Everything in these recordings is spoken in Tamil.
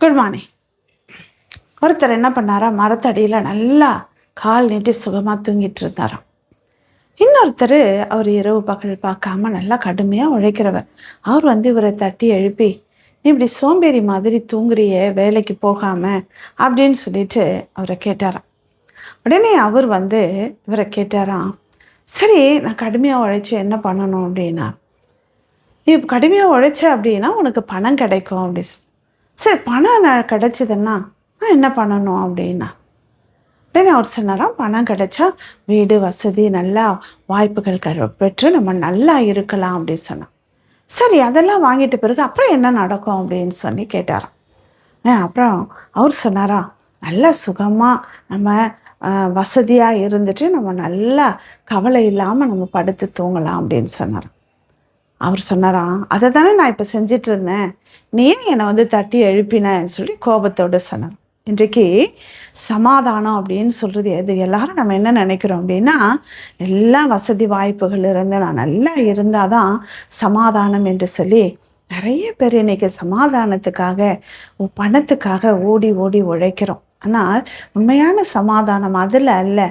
Good morning. ஒருத்தர் என்ன பண்ணாரா, மரத்தடியில் நல்லா கால் நீட்டி சுகமாக தூங்கிட்டு இருந்தாராம். இன்னொருத்தர் அவர் இரவு பகல் பார்க்காம நல்லா கடுமையாக உழைக்கிறவர். அவர் இவரை தட்டி எழுப்பி, நீ இப்படி சோம்பேறி மாதிரி தூங்குறியே வேலைக்கு போகாமல் அப்படின்னு சொல்லிட்டு அவரை கேட்டாராம். உடனே அவர் இவரை கேட்டாராம், சரி நான் கடுமையாக உழைச்சி என்ன பண்ணணும் அப்படின்னா, நீ கடுமையாக உழைச்ச அப்படின்னா உனக்கு பணம் கிடைக்கும் அப்படி சரி பணம் கிடைச்சிதுன்னா நான் என்ன பண்ணணும் அப்படின்னா, உடனே அவர் சொன்னாராம், பணம் கிடைச்சா வீடு வசதி நல்லா வாய்ப்புகள் பெற்று நம்ம நல்லா இருக்கலாம் அப்படின்னு சொன்னான். சரி அதெல்லாம் வாங்கிட்ட பிறகு அப்புறம் என்ன நடக்கும் அப்படின்னு சொல்லி கேட்டாராம். அப்புறம் அவர் சொன்னாராம், நல்லா சுகமாக நம்ம வசதியாக இருந்துட்டு நம்ம நல்லா கவலை இல்லாமல் நம்ம படுத்து தூங்கலாம் அப்படின்னு சொன்னாராம். அவர் சொன்னாராம், அதை தானே நான் இப்போ செஞ்சிட்டு இருந்தேன், நீ என்னை தட்டி எழுப்பினேன்னு சொல்லி கோபத்தோடு சொன்னார். இன்றைக்கு சமாதானம் அப்படின்னு சொல்கிறது எது? எல்லாரும் நம்ம என்ன நினைக்கிறோம் அப்படின்னா, எல்லாம் வசதி வாய்ப்புகள் இருந்து நான் நல்லா இருந்தால் தான் சமாதானம் என்று சொல்லி நிறைய பேர் இன்றைக்கி சமாதானத்துக்காக பணத்துக்காக ஓடி ஓடி உழைக்கிறோம். ஆனால் உண்மையான சமாதானம் அதில் அல்ல.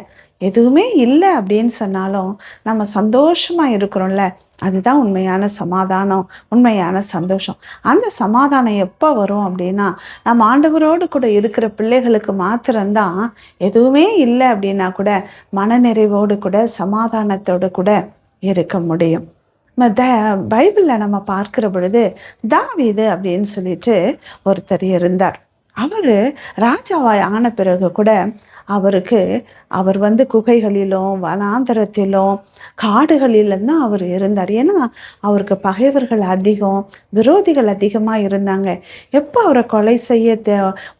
எதுவுமே இல்லை அப்படின்னு சொன்னாலும் நம்ம சந்தோஷமாக இருக்கிறோம்ல, அதுதான் உண்மையான சமாதானம், உண்மையான சந்தோஷம். அந்த சமாதானம் எப்போ வரும் அப்படின்னா, நம்ம ஆண்டவரோடு கூட இருக்கிற பிள்ளைகளுக்கு மாத்திரம்தான் எதுவுமே இல்லை அப்படின்னா கூட மனநிறைவோடு கூட சமாதானத்தோடு கூட இருக்க முடியும். பைபிளில் நம்ம பார்க்கிற பொழுது தாவீது அப்படின்னு சொல்லிட்டு ஒருத்தர் இருந்தார். அவர் ராஜாவாய் ஆன பிறகு கூட அவர் குகைகளிலும் வனாந்தரத்திலும் காடுகளிலும் தான் அவர் இருந்தார். ஏன்னா அவருக்கு பகைவர்கள் அதிகம், விரோதிகள் அதிகமாக இருந்தாங்க. எப்போ அவரை கொலை செய்ய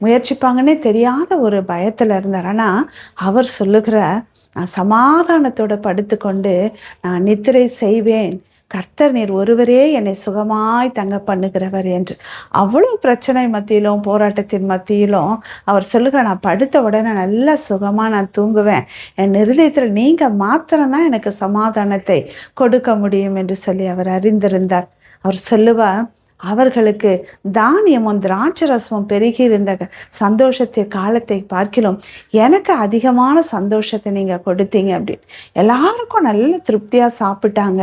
முயற்சிப்பாங்கன்னே தெரியாத ஒரு பயத்தில் இருந்தார். ஆனால் அவர் சொல்லுகிற, நான் சமாதானத்தோடு படுத்துக்கொண்டு நான் நித்திரை செய்வேன், கர்த்தர் நீர் ஒருவரே என்னை சுகமாய் தங்க பண்ணுகிறவர் என்று. அவ்வளோ பிரச்சனை மத்தியிலும் போராட்டத்தின் மத்தியிலும் அவர் சொல்லுகிற, நான் படுத்த உடனே நல்ல சுகமாக நான் தூங்குவேன், என் இருதயத்தில் நீங்கள் மாத்திரம்தான் எனக்கு சமாதானத்தை கொடுக்க முடியும் என்று சொல்லி அவர் அறிந்திருந்தார். அவர் சொல்லுவார், அவர்களுக்கு தானியமும் திராட்சரசமும் பெருகி இருந்த சந்தோஷத்தின் காலத்தை பார்க்கிலும் எனக்கு அதிகமான சந்தோஷத்தை நீங்கள் கொடுத்தீங்க அப்படின்னு. எல்லாருக்கும் நல்ல திருப்தியாக சாப்பிட்டாங்க.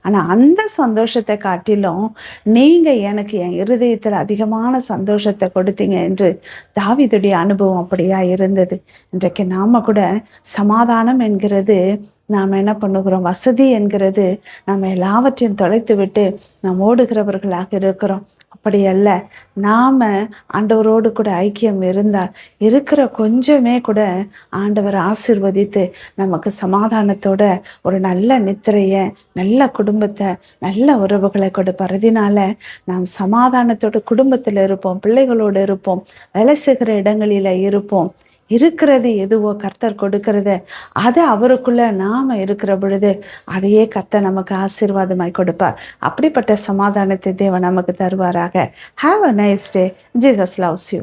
ஆனால் அந்த சந்தோஷத்தை காட்டிலும் நீங்கள் எனக்கு என் இருதயத்தில் அதிகமான சந்தோஷத்தை கொடுத்தீங்க என்று தாவீதுடைய அனுபவம் அப்படியா இருந்தது. இன்றைக்கு நாம் கூட சமாதானம் என்கிறது நாம் என்ன பண்ணுகிறோம், வசதி என்கிறது நம்ம எல்லாவற்றையும் தொலைத்து விட்டு நாம் ஓடுகிறவர்களாக இருக்கிறோம். அப்படி அல்ல, நாம் ஆண்டவரோடு கூட ஐக்கியம் இருந்தால் இருக்கிற கொஞ்சமே கூட ஆண்டவர் ஆசீர்வதித்து நமக்கு சமாதானத்தோட ஒரு நல்ல நித்திரையை, நல்ல குடும்பத்தை, நல்ல உறவுகளை கொடுப்பார். அதனால நாம் சமாதானத்தோட குடும்பத்தில் இருப்போம், பிள்ளைகளோடு இருப்போம், வேலை செய்கிற இடங்களில் இருப்போம். இருக்கிறது எதுவோ கர்த்தர் கொடுக்கறது அது அவருக்குள்ள நாம இருக்கிற பொழுது அதையே கர்த்தர் நமக்கு ஆசீர்வாதமாய் கொடுப்பார். அப்படிப்பட்ட சமாதானத்தை தேவன் நமக்கு தருவாராக. Have a nice day. Jesus loves you.